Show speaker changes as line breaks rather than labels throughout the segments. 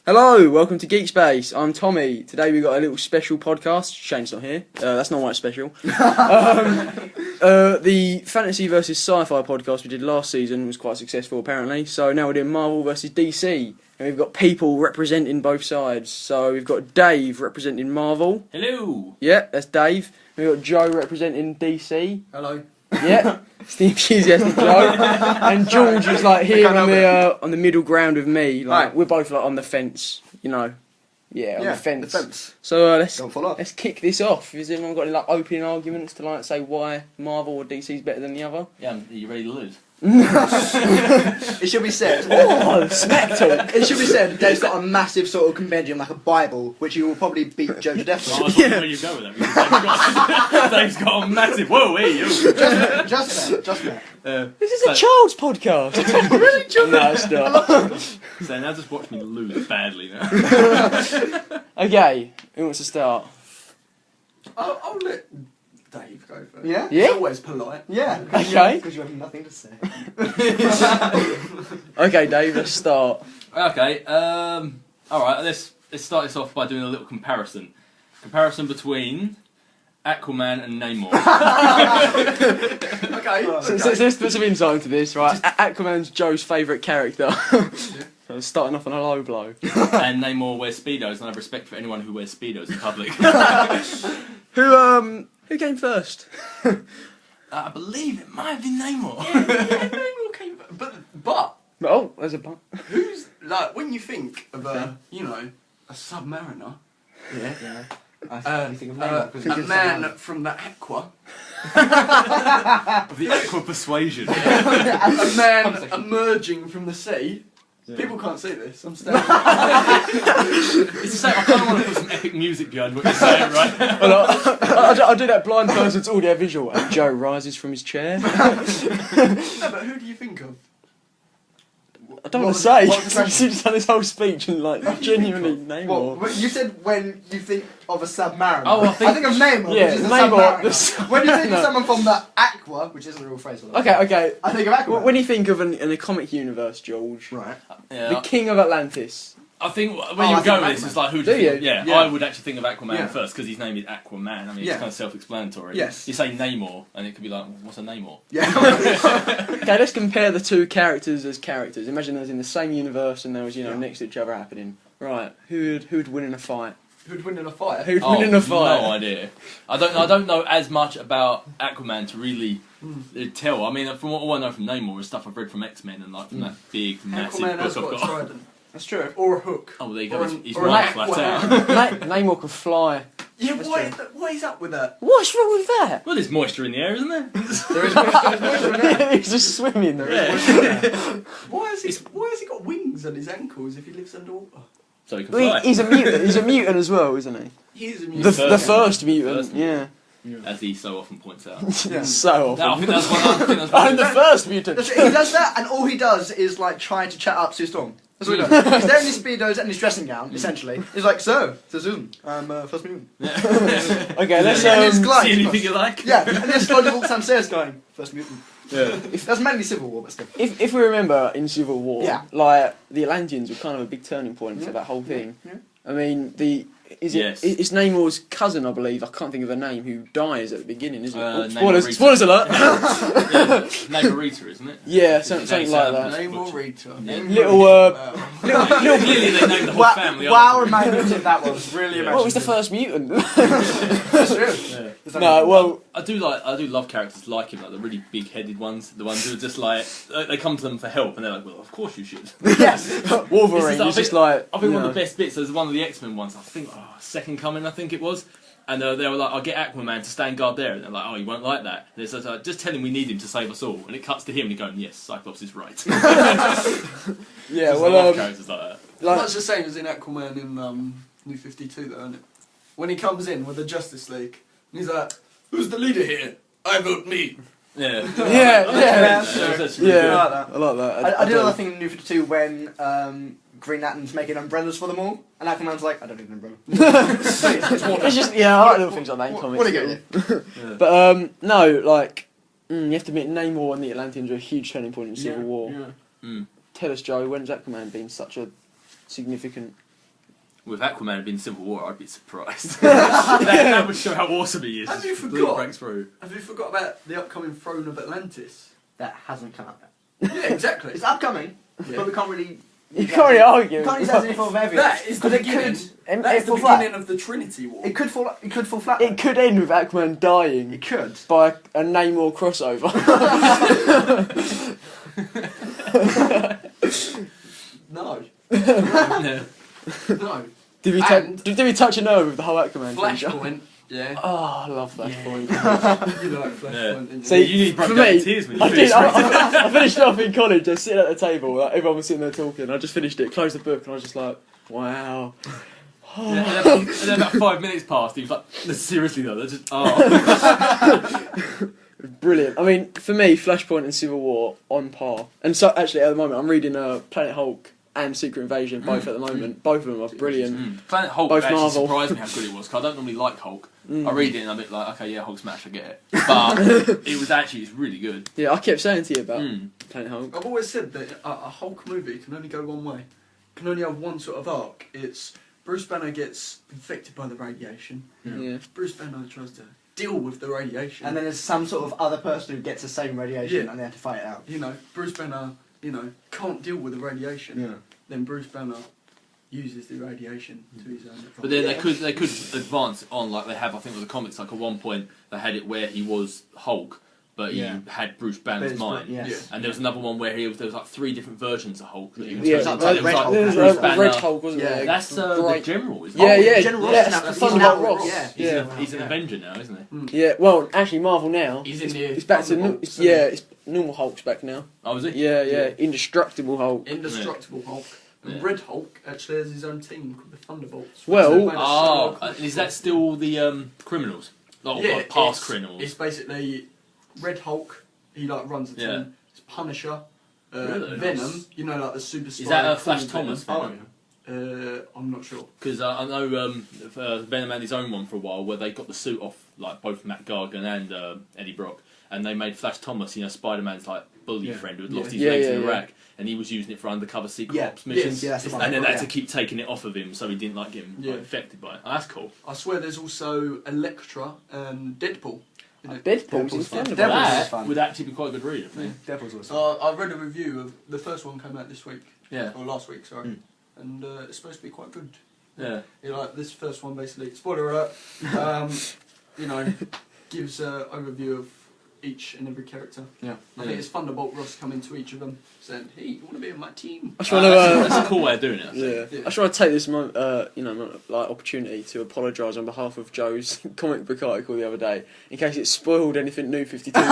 Hello, welcome to GeekSpace. I'm Tommy. Today we've got a little special podcast. Shane's not here. That's not why it's special. The fantasy versus sci-fi podcast we did last season was quite successful, apparently. So now we're doing Marvel versus DC. And we've got people representing both sides. So we've got Dave representing Marvel.
Hello.
Yeah, that's Dave. We've got Joe representing DC.
Hello.
Yeah, it's the enthusiastic Joe. And George is like here on the middle ground with me. Like
Right.
we're both like on the fence, you know. Yeah, on the fence.
The fence.
So
Don't fall off.
let's kick this off. Has anyone got any like opening arguments to like say why Marvel or DC is better than the other?
Yeah, are you ready to lose?
It should be said.
Oh, smack talk.
It should be said. Dave's got a massive sort of compendium, like a Bible, which he will probably beat Joe to death
I
with.
was wondering where you go with that. Because Dave's got a massive. Whoa, hey, you.
Just that.
This is a child's podcast.
Really, John?
No, it's not.
So now just watch me lose badly now.
Okay, who wants to start?
I'll let Dave go first.
Yeah?
Yeah?
He's always polite.
Yeah.
Okay.
Because you have nothing to say.
Okay, Dave, let's start.
Okay. All right. Let's start this off by doing a little comparison. Comparison between Aquaman and Namor.
Okay.
So let's put some insight into this, right? Aquaman's Joe's favourite character. So starting off on a low blow.
And Namor wears speedos, and I have respect for anyone who wears speedos in public.
Who came first?
I believe it might have been Namor.
Namor came, but
Oh, there's a bump.
who's like when you think of a submariner,
Yeah.
a man from the Aqua,
Of the Aqua Persuasion.
a man emerging from the sea. People can't see this. I'm standing.
It's the same. I kind of want to put some epic music behind what you're saying, right?
Well, I'll do that blind person's audio visual. And Joe rises from his chair.
No, but who do you think of?
I don't want to say.
what was the question?
He's just done this whole speech and like genuinely Namor.
Well, you said when you think of a submariner.
Oh, I think-
of Namor,
Yeah,
which is a
Namor,
submariner. When you think of someone from the Aqua, which isn't a real phrase.
Okay.
I think of Aqua.
When you think of in a comic universe, George,
Right.
Yeah.
the King of Atlantis.
I think when
I
you
think
go
of
with this,
Aquaman.
it's like who do
Do
you think?
you?
Yeah,
Yeah.
I would actually think of Aquaman
Yeah.
first because his name is Aquaman. I mean,
Yeah.
it's kind of self-explanatory.
Yes.
You say Namor, and it could be like, what's a Namor?
Yeah.
Okay, let's compare the two characters as characters. Imagine those in the same universe and they was next to each other happening. Right, who'd win in a fight?
Who'd win in a fight?
Who'd win in a fight?
No idea. I don't know as much about Aquaman to really tell. I mean, from what all I know from Namor is stuff I've read from X-Men and like from that big, massive
Aquaman has
book
got
I've
a
got.
trident. That's true. Or a hook.
Oh, there you
Or
go.
an-
He's
or an
right
aqua
flat
hand.
out.
Namor can fly.
Yeah,
That's
what is up with that?
What's wrong with that?
Well, there's moisture in the air, isn't there?
There is moisture in there.
He's just swimming.
Yeah.
Why has he got wings on his ankles if he lives underwater?
So he can
Well,
fly.
he's a mutant. He's a mutant as well, isn't he?
He is a
The
mutant.
first mutant.
First
Yeah.
As he so often points out.
Yeah.
So
No, I
often.
think that's one. I think that's
I'm the
one.
first mutant.
He does that, and all he does is like try to chat up Sue Storm. That's what he does. He's there in his speedos and his dressing gown, essentially. He's like, so Susan, I'm first mutant.
Okay, let's
And it's glide.
See anything you like?
Yeah, and then slowly walks downstairs going, first mutant.
Yeah.
That's mainly Civil War, but still.
if we remember in Civil War,
Yeah.
like the Atlanteans were kind of a big turning point for that whole thing.
Yeah.
I mean,
Yes.
it's Namor's cousin, I believe. I can't think of her name. Who dies at the beginning, isn't it? Oh,
Namor
spoilers alert.
Yeah, Namorita, isn't it?
Yeah, something like that.
Namor Rita.
Yeah.
Little
Clearly they named the whole family
Wow,
after him.
imaginative that was. Really
What was the
imaginative.
first mutant?
That's true.
Yeah.
No, well,
I do love characters like him, like the really big-headed ones, the ones who are just like they come to them for help, and they're like, "Well, of course you should."
Yes.
Wolverine.
I
He's just
think-
like.
I think one of the best bits is one of the X-Men ones. I think Second Coming, I think it was, and they were like, "I'll get Aquaman to stand guard there," and they're like, "Oh, he won't like that." And it's like, just tell him we need him to save us all, and it cuts to him and he going, "Yes, Cyclops is right."
Yeah,
I love
well,
characters like that.
Much the same as in Aquaman in New 52, though, isn't it? When he comes in with the Justice League, and he's like, "Who's the leader here? I vote me."
Yeah,
Yeah.
I like that.
I like that.
I did another thing in New 52 when Green Lantern's making umbrellas for them all, and Aquaman's like, I don't need an umbrella.
It's just I like little things like that in comics.
What do you get?
Yeah.
But no, like you have to admit, Namor and the Atlanteans are a huge turning point in Civil War.
Yeah.
Mm.
Tell us, Joe, when's Aquaman been such a significant
With Aquaman being Civil War, I'd be surprised. that would show how awesome he is.
Have you
Completely
forgot?
breaks through.
Have you forgot about the upcoming Throne of Atlantis?
That hasn't come out yet.
Yeah, exactly.
It's upcoming,
Yeah.
but we can't really.
You can't really argue.
You can't use that as any form of evidence.
That is the
But it
beginning.
could.
That is
it
the
fall flat.
beginning of the Trinity War.
It could fall. It could fall flat.
It could end with Aquaman dying
It could.
by a Namor crossover.
No.
Yeah.
No.
Did we,
And-
did we touch a nerve with the whole Aquaman feature?
Flashpoint. Yeah.
Oh, I love Flashpoint.
You like Flashpoint,
Yeah.
didn't you?
So
You nearly broke
for
down in
me,
tears when you
I
finished.
did. I finished it off in college. I was sitting at the table, like, everyone was sitting there talking. I just finished it, closed the book, and I was just like, wow.
Yeah, and then about 5 minutes passed. He was like, "No, seriously though, that's just oh."
Brilliant. I mean, for me, Flashpoint and Civil War on par. And so, actually, at the moment, I'm reading Planet Hulk and Secret Invasion, both at the moment. Both of them are brilliant.
Planet Hulk
Both
actually
Marvel.
surprised me how good it was. Cause I don't normally like Hulk. I read it and I'm a bit like, okay, yeah, Hulk smash, I get it. But it's really good.
Yeah, I kept saying to you about Planet Hulk.
I've always said that a Hulk movie can only go one way. Can only have one sort of arc. It's Bruce Banner gets infected by the radiation.
Yeah.
Bruce Banner tries to deal with the radiation.
And then there's some sort of other person who gets the same radiation,
Yeah.
and they have to fight it out.
you know, Bruce Banner, can't deal with the radiation.
Yeah.
Then Bruce Banner uses the radiation to his own advantage.
But then they could advance on like they have, I think, with the comics. Like at one point they had it where he was Hulk, but he had Bruce Banner's mind.
Yes.
And there was another one where there was like 3 different versions of Hulk. That he was
Yeah,
supposed
like
to-
Red Hulk.
Bruce
There's
Banner.
Red Hulk, wasn't
Yeah.
there?
That's the
Bright-
general, isn't
Yeah,
it?
yeah,
General
yeah,
Ross
that's
now,
the
he's
Thunderbolt
now
Ross.
Ross.
Yeah.
He's an Avenger now, isn't he?
Yeah, well, actually, Marvel now.
He's in the
It's back to
Thunderbolt, so-
it's normal Hulk's back now.
Oh, is he?
Yeah, Indestructible Hulk.
Indestructible Hulk. And
Yeah.
Red Hulk actually has his own team called the Thunderbolts.
Well-
They've made a
Oh,
show called
is that still the criminals? Oh, like past criminals.
It's basically Red Hulk. He like runs a team.
Yeah.
It's Punisher,
Really?
Venom.
Nice.
You know, like the super spy.
Is that Flash
cool
Thomas?
Venom. I'm not sure.
Because I know Venom had his own one for a while where they got the suit off like both Matt Gargan and Eddie Brock, and they made Flash Thomas, Spider-Man's like bully friend who had lost his legs in Iraq, and he was using it for undercover secret ops missions.
Yes, that's the one.
And then they had
Yeah.
to keep taking it off of him so he didn't like get him infected by it. Oh, that's cool.
I swear there's also Elektra and Deadpool. You know.
Deadpool's
Deadpool's fun.
incredible.
Deadpool's
That
fun.
would actually be quite a good read, I think.
Devil's awesome.
I read a review of the first one came out this week.
Yeah.
Or last week, sorry. And it's supposed to be quite good.
Yeah.
Like this first one, basically, spoiler alert, gives an overview of each and every character.
Yeah.
I think it's Thunderbolt Ross coming to each of them, saying, "Hey, you want to be in my team?"
I just want to.
That's a cool way of doing it, I think.
Yeah.
Yeah.
I just want to take this opportunity to apologise on behalf of Joe's comic book article the other day, in case it spoiled anything New 52 for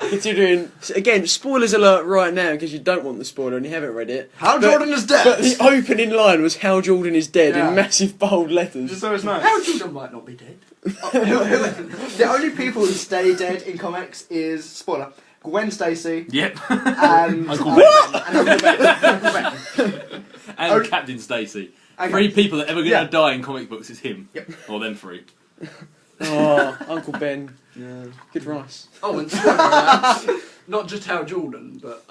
you. Considering, again, spoilers alert right now because you don't want the spoiler and you haven't read it.
Hal
But-
Jordan is dead!
But the opening line was "Hal Jordan is dead"
Yeah.
in massive bold letters.
Just so it's nice.
How Jordan might not be dead.
The only people who stay dead in comics is, spoiler, Gwen Stacy
Yep.
and
Uncle
and Uncle Ben. Uncle Ben.
And
Oh.
Captain Stacy.
Okay.
3 people that are ever going to
Yeah.
die in comic books is him.
Yep.
Or them 3.
Oh, Uncle Ben. Yeah. Good rice.
Oh, and spoiler alert, not just Hal Jordan, but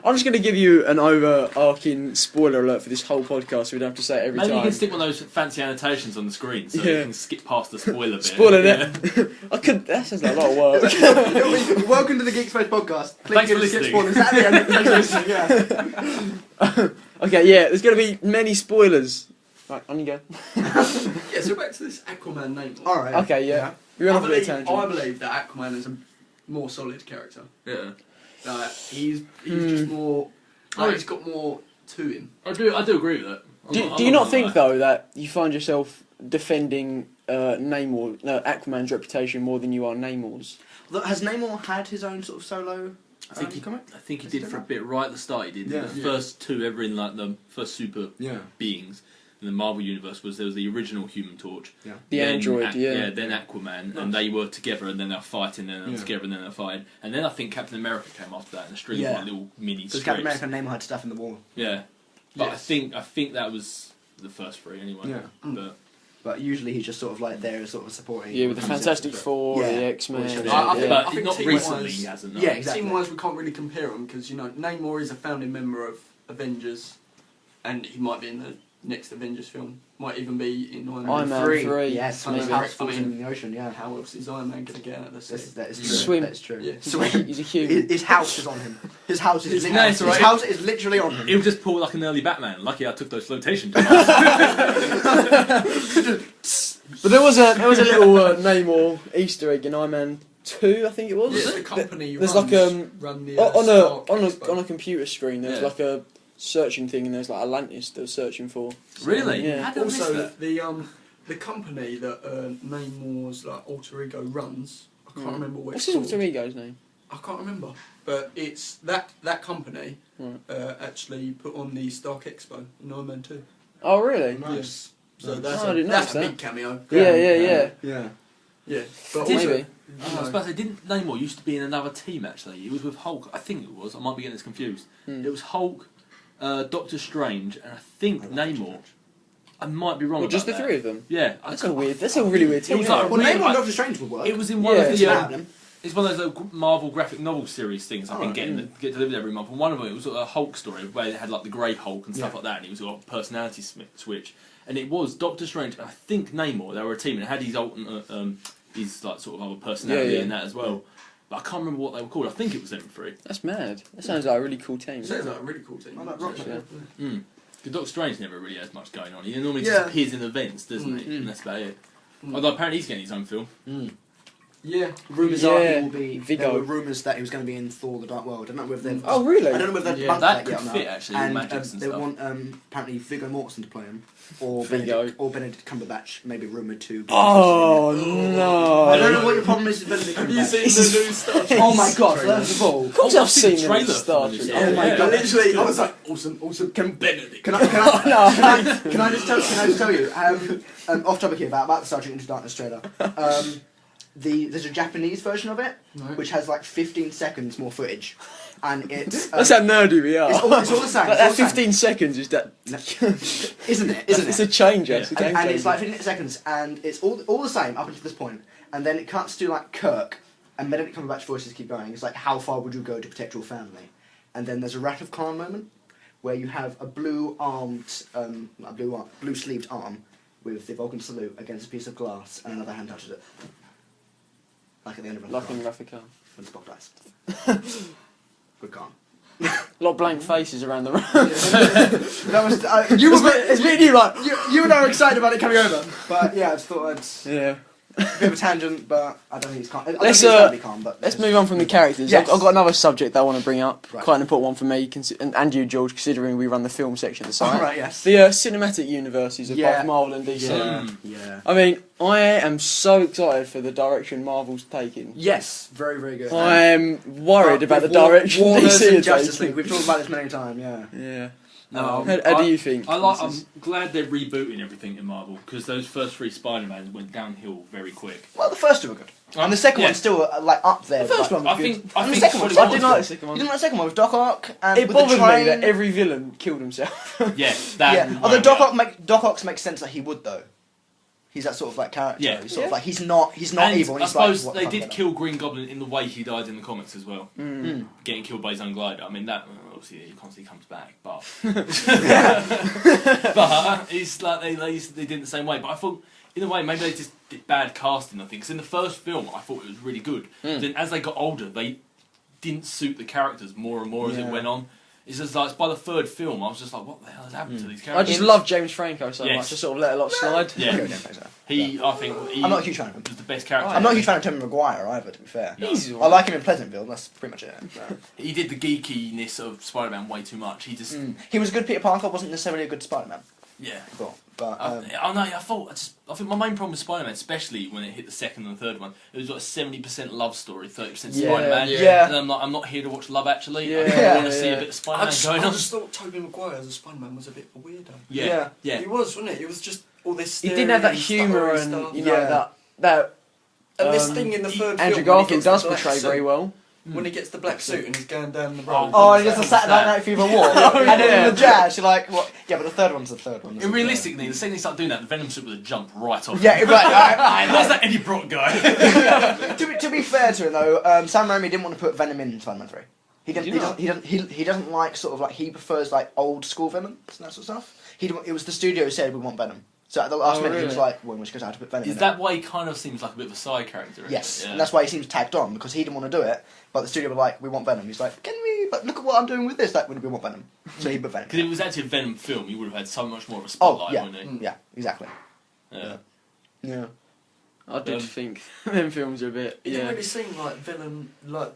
I'm just going to give you an overarching spoiler alert for this whole podcast, so we don't have to say it every
Maybe you
time.
can stick one of those fancy annotations on the screen so
Yeah.
you can skip past the spoiler bit.
Spoiler
Yeah.
it. I could. That sounds like a lot of work.
It'll be, welcome to the GeekSpace podcast. Please
Thanks
give
for
us skip
listening.
spoilers at the end. Thanks for listening, yeah.
Okay, yeah, there's going to be many spoilers. Right, on you go.
yeah. So back to this Aquaman name.
Alright.
Okay, yeah. We went off a bit of tangent.
I believe that Aquaman is a more solid character.
Yeah.
He's just more. He's got more to him.
I do agree with that.
Do you not think, though, that you find yourself defending Aquaman's reputation more than you are Namor's?
Look, has Namor had his own sort of solo comic?
I think he did for a bit right at the start. He did.
Yeah.
The first 2 ever in like the first super beings in the Marvel universe there was the original Human Torch.
Yeah.
The
then
android,
then Aquaman, and they were together, and then they were fighting, and then they were together, and then they were fighting, and then I think Captain America came after that in a string of like little mini
Because
strips.
Captain America and Namor had stuff in the wall.
Yeah, but
Yes.
I think that was the first 3 anyway.
Yeah. But usually he's just sort of like there as sort of supporting.
Yeah, with the Fantastic Four,
Yeah.
the X-Men.
Yeah.
But
I think
not
team-wise-
recently he hasn't. No.
Yeah, exactly.
Team-wise, we can't really compare him because Namor is a founding member of Avengers, and he might be in the next Avengers film might even be in Iron
Iron
Man.
Man 3.
Yes,
maybe.
his house
I
falls
mean,
in the ocean. Yeah,
How else is Iron Man going to get out of the sea?
that is true.
Swim.
That is true.
Yeah.
He's a human.
His house is on him. His house is
No, it's all right.
his house is literally on him.
He'll just pull like an early Batman. Lucky I took those flotation jumps.
But there was a little Namor Easter egg in Iron Man 2, I think it was.
Yeah, the company
There's
runs,
like
run the
on
Stark
a
Expo.
on a computer screen. There's
Yeah.
like a searching thing, and there's like Atlantis they were searching for.
Really?
Yeah.
How did I miss
Also,
that?
the company that Namor's like alter ego runs, I can't remember what
What's
it's
his
called.
alter ego's name?
I can't remember, but it's that company
Right.
actually put on the Stark Expo in Iron Man 2.
Oh really?
Yes. So
Nice.
that's
Oh, I didn't
that's a
notice
big cameo.
Yeah.
Yeah.
Yeah. But
Did
also,
Maybe.
I was about to say, didn't Namor used to be in another team actually? He was with Hulk, I think it was. I might be getting this confused.
Hmm.
It was Hulk, Doctor Strange, and I think Namor. I might be wrong.
Well, just the
about that.
three of them.
Yeah,
That's a weird. That's a really weird
It
team.
was
isn't
like
it?
Well,
Really,
Namor and
I-
Doctor Strange would work.
It was in one
Yeah,
of
It's
the.
about them.
It's one of those Marvel graphic novel series things I've been
Oh,
getting that get delivered every month. And one of them it was a Hulk story where it had like the Grey Hulk and stuff
Yeah.
like that, and he was got a personality switch. And it was Doctor Strange and I think Namor. They were a team and it had his alternate, his like sort of other personality
Yeah, yeah.
in that as well. But I can't remember what they were called. I think it was them three.
That's mad. That sounds like a really cool team.
it sounds like a really cool team.
I like Rock,
actually.
yeah.
Because Doctor Strange never really has much going on. He normally
Yeah.
just appears in events, doesn't he? And that's about it. Although apparently he's getting his own film.
Yeah.
Rumours
Yeah,
are he will be.
Viggo.
There were rumours that he was going to be in Thor: The Dark World. I don't know whether they've.
Oh really?
I don't know whether they've
Yeah,
bunked
that
that yet
could
or
fit,
not.
actually, with
And
magics and
they
stuff.
want apparently Viggo Mortensen to play him, or
Viggo.
Benedict Cumberbatch, maybe rumoured to. be
Oh
interested
no!
in it. I don't know what your problem is with Benedict
Have you
Cumberbatch.
seen
This
the
is-
new Star Trek?
Oh my god!
trailer?
First of all,
Of course,
Oh,
I've
I've seen
seen
the
the
trailer
Star
for
Trek.
this.
Oh my
Yeah,
god!
literally, I was like, awesome, can Benedict.
Can I just tell you? Off topic here about the Star Trek Into Darkness trailer. There's a Japanese version of it,
No.
which has like 15 seconds more footage, and it's
That's how nerdy we are.
it's all the same.
But
it's all
that
the same.
15 seconds is that.
Isn't it? Isn't
It's
it?
a changer.
Yeah.
It's a game
And it's
changer.
like 15 seconds, and it's all the same up until this point, and then it cuts to like Kirk, and Benedict Cumberbatch voices keep going. It's like, how far would you go to protect your family? And then there's a Wrath of Khan moment, where you have a blue-sleeved arm with the Vulcan salute against a piece of glass, and another hand touches it. Like at the end of Wrath
Like
of
in
Khan,
Rafika.
when Spock dies. Good Khan.
A lot of blank faces around the room.
That was you were
It's me and you like.
you and I were excited about it coming over, but yeah, I just thought I'd.
Yeah.
Bit of a tangent, but I don't think it's calm. I don't
Let's,
think it's gonna be calm, but
Let's move on from the characters.
Yes.
I've got another subject that I want to bring up.
Right.
Quite an important one for me, and you, George, considering we run the film section of the site.
All right, yes.
The cinematic universes of
Yeah.
both Marvel and DC.
Yeah.
I mean, I am so excited for the direction Marvel's taking.
Yes, very, very good.
I am worried about the direction
Warner's
DC
and
are
Justice
taking.
League. We've talked about this many times. Yeah.
Yeah.
No,
How do you think?
I like.
this
I'm
is-
glad they're rebooting everything in Marvel because those first three Spider-Mans went downhill very quick.
Well, the first two were good, and the second
Yeah.
one's still like up there.
The first
like,
one was
I
good.
think. I
And the
think
second one
what
was
it
I didn't
was-
like the second
You
one.
didn't like the second one with Doc Ock and
It
with the
bothered me
train.
that every villain killed himself.
Yeah, that.
Yeah, although Doc Ock makes sense that he would though. He's that sort of like character.
Yeah.
He's sort of
Yeah.
like he's not
And
evil. And
I
he's
suppose
like, what the
they
fuck
did
ever.
kill Green Goblin in the way he died in the comics as well.
Mm.
Getting killed by his own glider. I mean, that obviously he constantly comes back, but but it's like they did it the same way. But I thought, in a way, maybe they just did bad casting. I think because in the first film, I thought it was really good. Then as they got older, they didn't suit the characters more and more as it
Yeah.
went on. It's just like by the third film, I was just like, what the hell has happened to these
I
characters?
just love James Franco so
Yes.
much. I sort of let a lot slide.
Yeah.
Okay, don't think so.
I think he
I'm not a huge fan of him.
was the best character.
I'm not a huge fan of Tobey Maguire either. To be fair,
He's
I like him in Pleasantville. That's pretty much it. So.
He did the geekiness of Spider-Man way too much. He just
He was a good Peter Parker. Wasn't necessarily a good Spider-Man.
yeah.
I thought, but
I know. I think my main problem with Spider-Man, especially when it hit the second and the third one, it was like 70% love story, 30%
Yeah,
Spider-Man.
yeah.
And I'm not here to watch Love Actually.
Yeah,
I just want to see
yeah.
a bit of Spider-Man
I
going on.
just thought Tobey Maguire as a Spider-Man was a bit of a weirdo.
Yeah,
Yeah.
He was, wasn't it? It was just all this.
He didn't have that
staring,
humour
stuttery
and
stuff.
you know
Yeah.
that.
And this
um,
thing in the third
Andrew
film, when he
Garfield
gets the
does
black
portray very
suit-
well.
When he gets the black suit and he's going down the road.
oh, and it's a Saturday Night Fever walk, and then
yeah.
in the jazz, you're like, what? Yeah, but the third one's the third one.
And realistically, the second they start doing that, the Venom suit would have jumped right off.
Yeah, right.
Where's that Eddie Brock guy?
To be fair to him though, Sam Raimi didn't want to put Venom in Spider-Man 3. He
Did
doesn't.
you
He doesn't like sort of like he prefers like old school Venom and that sort of stuff. It was the studio who said we want Venom. So at the last minute he was
really?
like, well, which goes out to put Venom.
Is
in
that
it.
why he kind of seems like a bit of a side character? Isn't
Yes,
it? Yeah.
and that's why he seems tagged on because he didn't want to do it, but the studio were like, we want Venom. He's like, can we? But look at what I'm doing with this. Like, we want Venom. So he put Venom.
Because if it was actually a Venom film, he would have had so much more of a
Oh
spotlight,
yeah,
wouldn't
yeah, exactly.
he? Yeah.
Yeah.
I did
Um,
think them films are a bit.
It
Yeah.
didn't really seem like Venom, like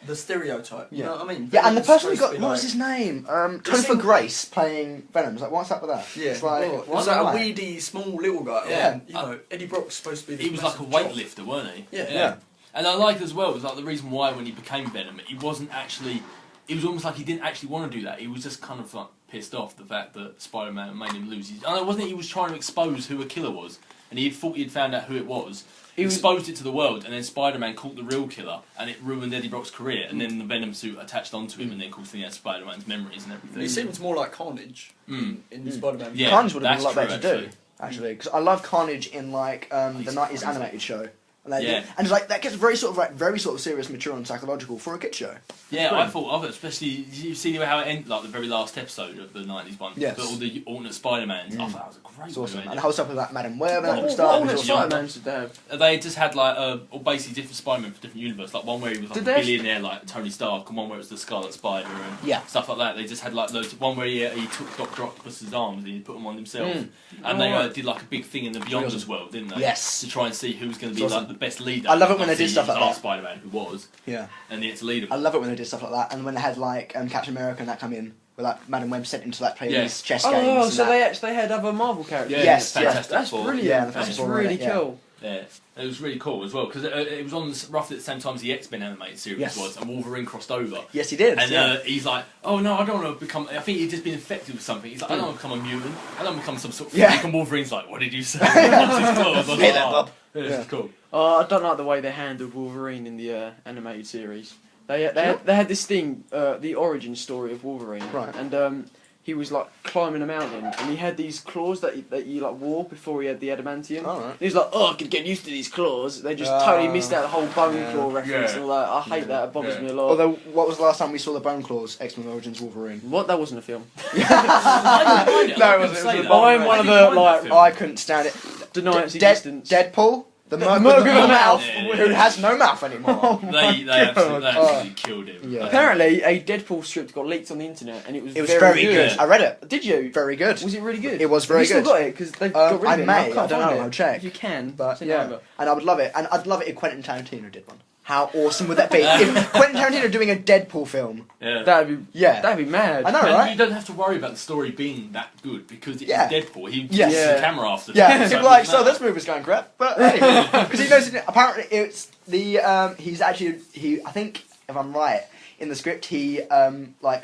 the stereotype. You
Yeah.
know what I mean?
Yeah, and the
Venom's
person who
supposed
got
to be
what was
like-
his name? Topher
seemed-
Grace playing Venom. It's like, what's up with that?
Yeah,
it's like,
it
why
was
not
like a
like-
weedy, small, little guy.
Yeah.
And, you know, Eddie Brock's supposed to be. This
He was like a
massive jock.
weightlifter, weren't he?
Yeah.
Yeah.
And I like as well was like the reason why when he became Venom, he wasn't actually. It was almost like he didn't actually want to do that. He was just kind of like pissed off the fact that Spider-Man made him lose his. I know, wasn't it? He was trying to expose who a killer was, and he thought he'd found out who it was. He
was-
exposed it to the world, and then Spider-Man caught the real killer, and it ruined Eddie Brock's career. And then the Venom suit attached onto him, and then of course he had Spider-Man's memories and everything.
He seems more like Carnage in Spider-Man.
Yeah.
Carnage would have been a lot
that's
better
true,
to do, actually, because I love Carnage in like the
He's
90s
crazy.
animated show. And
Yeah.
and like that gets very sort of serious, mature, and psychological for a kid show.
Yeah, I
Brilliant.
thought of it, especially you see how it ended, like the very last episode of the '90s one.
Yes.
But all the alternate Spider-Mans. I thought that was a great
It's
one.
awesome.
really.
And the whole stuff with that Madam Web and that
What
stuff.
all
was
the
awesome.
Spider-Mans did they have?
They just had like or basically different Spider-Man for different universe. Like one where he was like
Did
a
they?
billionaire, like Tony Stark, and one where it was the Scarlet Spider and
Yeah.
stuff like that. They just had like loads. One where he took Doctor Octopus's arms and he put them on himself,
Mm.
and they
Oh, right.
did like a big thing in the Beyonders world, didn't they?
Yes.
To try and see who was going to be
It's awesome.
like the best leader.
I love it when they did
Obviously,
stuff like
it was our
that.
Spider-Man who was,
Yeah.
and he had to lead
I
him.
love it when they did stuff like that, and when they had like Captain America and that come in, where like Madam Web sent him to like play
Yeah.
these chess games.
Oh,
and
so
that.
they actually had other Marvel characters.
Yeah,
Yes,
Fantastic
That's
Four.
brilliant.
Yeah,
that's
Fantastic Four,
really
yeah.
cool.
Yeah, it was really cool as well because it was on roughly at the same time as the X-Men animated series
Yes.
was, and Wolverine crossed over.
Yes, he did.
And
yeah.
he's like, oh no, I don't want to become. I think he'd just been infected with something. He's like, I don't want to become a mutant. I don't want to become some sort of
Yeah.
freak. And Wolverine's like, what did you say? What's his claws? I was
Hey
like,
there,
"Oh."
bub.
Yeah,
Yeah.
it's cool.
Oh, I don't like the way they handled Wolverine in the animated series. They had this thing, the origin story of Wolverine,
Right.
and he was like climbing a mountain, and he had these claws that you like wore before he had the adamantium.
All right.
And he was like, oh, I could get used to these claws. They just
Ah.
totally missed out the whole bone
Yeah.
claw reference.
Yeah.
And all that. I hate that. It bothers
Yeah.
me a lot.
Although, what was the last time we saw the Bone Claws X-Men Origins Wolverine?
What? That wasn't a film.
I didn't mind it.
No,
I
it wasn't.
couldn't
It
say
was
that.
a
I'm one
I
of
didn't
the,
mind that
like,
film.
I couldn't stand it.
Deny its
Dead-
existence.
Deadpool, the
Merc
Merc
with
with
a
the
mouth.
mouth, who has no mouth anymore.
They absolutely killed him.
Yeah.
Apparently, a Deadpool script got leaked on the internet, and it was
It was
very,
very
good.
good. I read it.
Did you?
Very good.
Was it really good?
It was very
Have you
good.
still got it? Because they've got rid
I
of it.
may.
can't
I don't
find
know.
it.
I'll check.
If you can,
But
send it
yeah,
over.
and I would love it. And I'd love it if Quentin Tarantino did one. How awesome would that be? If Quentin Tarantino doing a Deadpool film.
Yeah.
That'd be
Yeah.
That'd be mad.
I know,
And
right?
you don't have to worry about the story being that good because it's
Yeah.
Deadpool. He
Yes.
uses
Yeah.
the camera after.
Yeah,
so
he'd be like,
it
so
doesn't
this movie's going crap, but anyway, because he knows. Apparently, it's the he's actually I think if I'm right in the script, he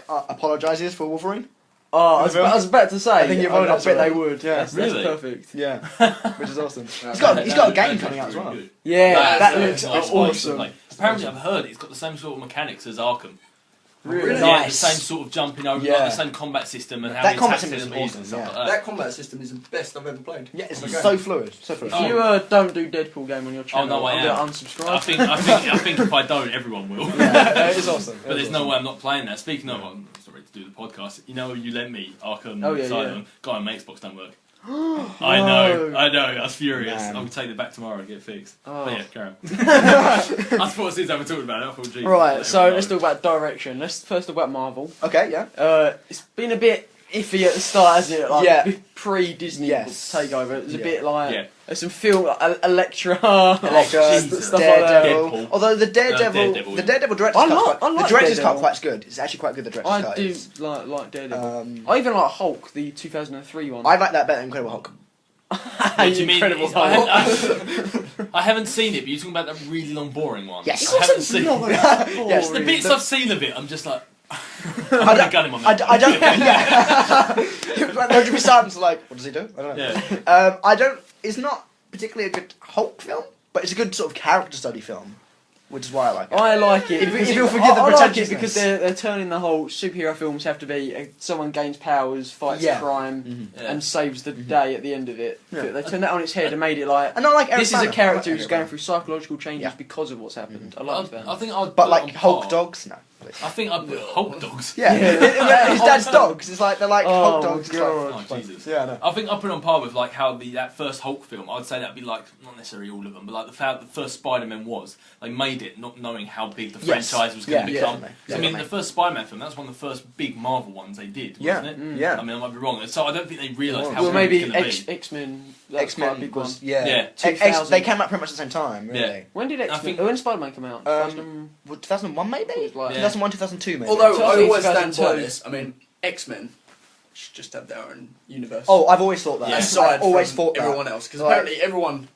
apologizes for Wolverine.
Oh, I was about to say.
I think you've owned
I
up to
bet
it.
they would.
Yeah.
That's
Really?
perfect.
Yeah, which is awesome.
Yeah.
He's got a game coming out as well.
Yeah, that
That's
looks
nice.
awesome.
Like, apparently, I've heard it's got the same sort of mechanics as Arkham.
Really?
Yeah,
Nice.
the same sort of jumping over,
Yeah.
like the same combat system and how
That
he
combat
attacks
system is
enemies
awesome,
and stuff
yeah.
like that.
That combat system is the best I've ever played.
Yeah, it's
Okay.
so fluid. So fluid.
If you don't do Deadpool game on your channel,
no, I
I'm
am.
gonna unsubscribe.
I think if I don't, everyone will.
Yeah, it is awesome.
But there's no way I'm not playing that. Speaking of, I'm sorry to do the podcast. You know, you lent me Arkham
Oh, yeah,
Asylum. Guy on my Xbox don't work. I know. I was furious.
Man.
I'm gonna take it back tomorrow and get it fixed.
Oh.
But yeah, carry on. I thought since I haven't talked about it, I thought, geez.
Right, so let's talk about direction. Let's first talk about Marvel.
Okay, yeah.
It's been a bit iffy at the start, hasn't it? Like,
Yeah.
pre-Disney
Yes.
takeover. It was a
Yeah.
bit like
Yeah.
there's some film like Elektra,
Elektra,
Jesus.
stuff like that.
Daredevil.
Deadpool.
Although the Daredevil,
Daredevil,
the
yeah.
Daredevil director's
I
cut,
like
the director's cut
Daredevil.
quite good. It's actually quite good. The director's
I
cut
do
is.
like Daredevil.
Um,
I even like Hulk, the 2003 one.
I like that better than Incredible Hulk.
What do you mean?
Incredible
Hulk. I haven't seen it, but you're talking about that really long, boring one.
Yes.
I haven't seen it.
Yes,
The bits I've seen of it, I'm just like.
I
I'm a
don't-
gun in my
I,
mouth.
d- I don't. Yeah. It was like, there'd be silence. Like, what does he do? I don't know.
Yeah.
I don't. It's not particularly a good Hulk film, but it's a good sort of character study film. which is why I like it.
I like it.
If
because
you'll forget the
I like it
pretentiousness.
because they're turning the whole superhero films have to be someone gains powers, fights
Yeah.
crime,
Yeah.
and saves the day at the end of it.
Yeah.
They turned that on its head and made it like
And I like Eric
this is a
Bana. I
character
like
who's
Eric
going
Bana.
through psychological changes
Yeah.
because of what's happened. I like that.
I think I'd
But
put it
like
on
Hulk
par.
dogs, no. please.
I think I'd put Hulk dogs.
Yeah, his dad's dogs. It's like they're like
Oh,
Hulk dogs. It's
God.
like-
Oh, Jesus.
Yeah, I know.
I think I'd put it on par with like how that first Hulk film. I'd say that'd be like not necessarily all of them, but like the first Spider-Man was. They made it not knowing how big the
Yes.
franchise was going
Yeah,
to
yeah,
become.
definitely,
So, I mean,
definitely.
the first Spider-Man film, that's one of the first big Marvel ones they did, wasn't
Yeah,
it?
yeah.
I mean, I might be wrong. So I don't think they realised
Well,
how
Well,
big
maybe
it was going to be.
X-Men. That's quite a
X-Men
big one.
was yeah.
Yeah.
2000.
They came out pretty much at the same time, really.
Yeah.
When did
I
X-Men?
think-
When did Spider-Man come out?
What, 2001 maybe?
It was like-
2001, 2002 maybe.
Although
So I
I
think
always stand by
2002.
this. I mean, X-Men should just have their own universe.
Oh, I've always thought that.
Yeah.
aside
I've always
from
thought that.
everyone else, because
Like-
apparently everyone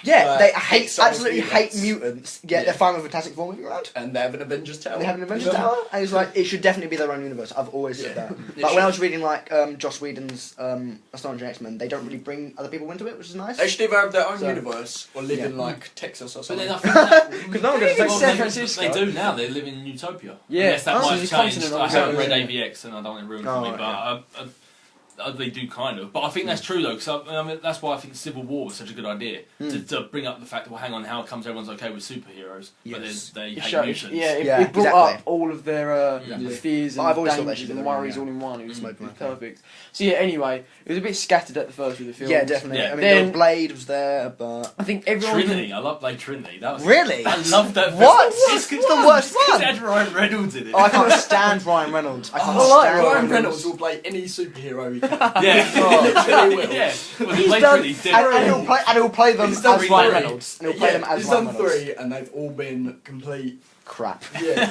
Yeah, they
hates Star Wars
absolutely
mutants.
hate mutants. Yet
Yeah.
they're fine with Fantastic Four moving around.
and they have an Avengers Tower.
They have an Avengers Tower, and it's like it should definitely be their own universe. I've always said
Yeah.
that.
It
Like when I
should.
was reading like Joss Whedon's Astonishing X-Men, they don't really bring other people into it, which is nice.
They should either have their own
So-
universe or live
Yeah.
in like Texas or
But
something.
then I think that,
Because no one goes to
well,
San
they-
Francisco.
They do now. They live in Utopia.
Yeah.
Yes, that
Oh, so
might
it's
have
a
changed.
continent
I
on
haven't
its
read
own.
AVX, and I don't want to ruin it
Oh,
for me.
yeah.
But they do kind of. But I think that's true though, because I mean, that's why I think Civil War was such a good idea to bring up the fact that well, hang on, how comes everyone's okay with superheroes, but
Yes.
they
It
hate
showed,
mutants?
yeah, it,
Yeah,
it brought
exactly.
up all of their
Yeah.
fears
But
and
I've always thought they
dangers
should do
and
their own,
worries
yeah.
all in one. It was
Smoking
perfect. So yeah, anyway, it was a bit scattered at the first with the film.
Yeah, definitely.
Yeah.
I mean,
Then-
the Blade was there, but
I think everyone.
Trinity, I love Blade Trinity. That was
really,
I love that.
What?
film.
It's the worst
Because
one.
it had Ryan Reynolds in it.
Oh, I can't stand Ryan Reynolds. I can't
I like
stand
Ryan Reynolds will play any superhero he can.
Yeah,
Literally will.
yeah. Well,
He's
Blade
done-
Trinity's
And,
different.
and he'll play them
He's
as
done
Ryan
three.
Reynolds. And he'll play them as
he's
Ryan
done
Reynolds.
3, and they've all been complete.
Crap.
Yeah.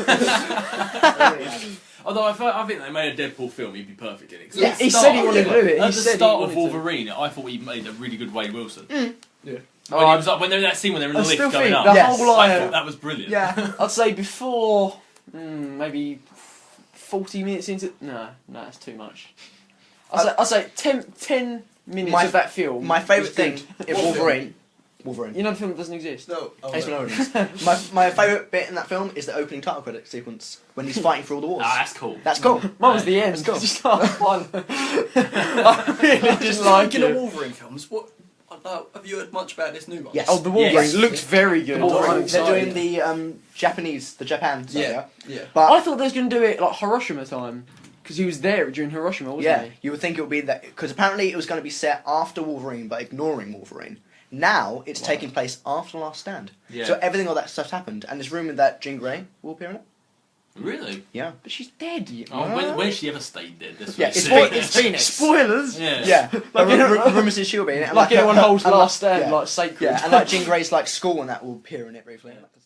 Although I think they made a Deadpool film, he'd be perfect in it. 'Cause
Yeah,
at the
he
start-
said he wanted to do it.
At
He
the
said he
start of
wanted to.
Wolverine, I thought he made a really good Wade Wilson.
Yeah.
When
Oh,
he was like, when they're in that scene when they're in the
I
lift
still
going
think
up,
the
Yes.
whole
I thought that was brilliant.
Yeah.
I'd say before maybe 40 minutes into. No, that's too much. I'd say 10 minutes
My-
of that film.
My favourite
was
thing
good.
in
What
Wolverine. Wolverine.
You know the film doesn't exist.
No. Oh,
Ace
no.
Origins. my favourite bit in that film is the opening title credit sequence when he's fighting for all the wars.
Ah, that's cool.
That's cool.
Mine was the end.
Let's go.
Just fun. I really just like
Speaking of
it.
Wolverine films, what have you heard much about this new one?
Yes.
Oh, the Wolverine
Yes.
looks very good.
The Wolverine.
I'm
They're
excited.
doing the Japan
Yeah.
area.
Yeah.
But
I thought they was going to do it like Hiroshima time because he was there during Hiroshima, wasn't
yeah,
he?
you would think it would be that because apparently it was going to be set after Wolverine, but ignoring Wolverine. Now it's taking place after Last Stand.
Yeah.
So everything all that stuff's happened, and there's rumored that Jean Grey will appear in it.
Really?
Yeah.
But she's dead.
Oh, when she ever stayed dead? That's what
Yeah,
it
it's
said.
Phoenix. It's Phoenix.
Spoilers.
Yeah.
Yeah.
Like,
Rumours is she'll be in it. And
Like everyone
her-
holds
and
Last Stand,
yeah.
like sacred.
Yeah, and like Jean Grey's like school and that will appear in it briefly. And that kind of